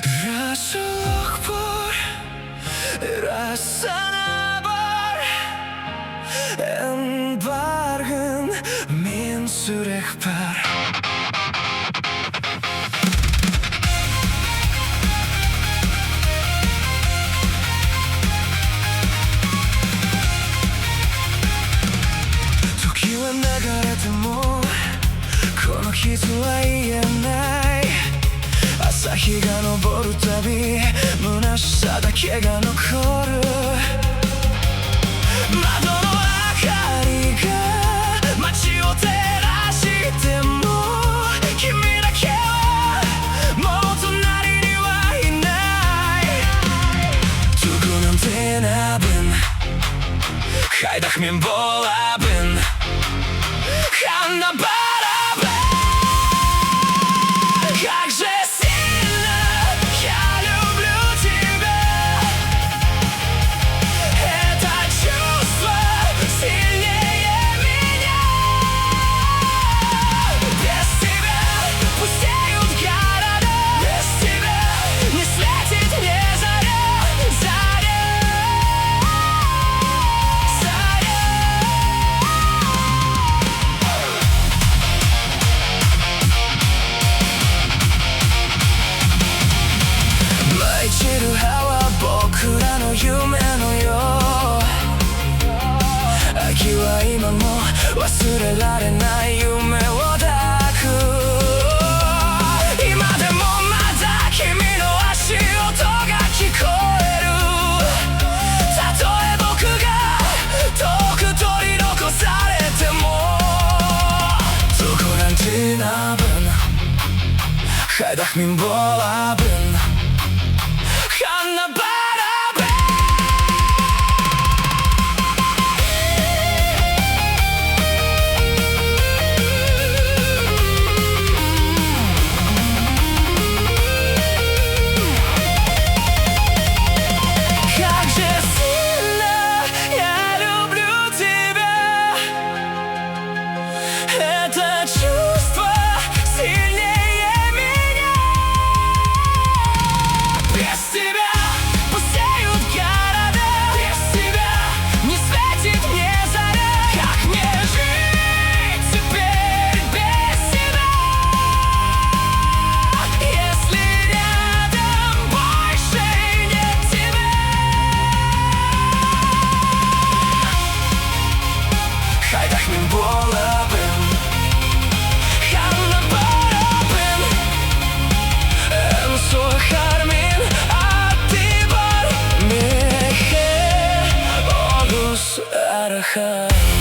Rasulullah Rasana var En bargen min surekbar時は流れてもこの傷は癒えない朝日が昇るたび虚しさだけが残る窓の明かりが街を照らしても君だけはもう隣にはいない Tugunan tinapin Kajdak min bolapin Hanna barabin Как же сильно я люблю тебя Это чувство сильнее меня Без тебя пустеют города Без тебя не светит мне заря Заря Заря舞い散る葉は僕らの夢のよう秋は今も忘れられない夢を抱く今でもまだ君の足音が聞こえるたとえ僕が遠く取り残されても Tugunan tinapin Kajdak min bolapin Hanna barabin Как же сильно я люблю тебя Это чувство сильнее меня Без тебя пустеют города Без тебя не светит мне заря Как мне жить теперь без тебя Если рядом больше нет тебя Kajdak min bolapin Hanna barabin En så charmin Atibar Mehe Olus Arhan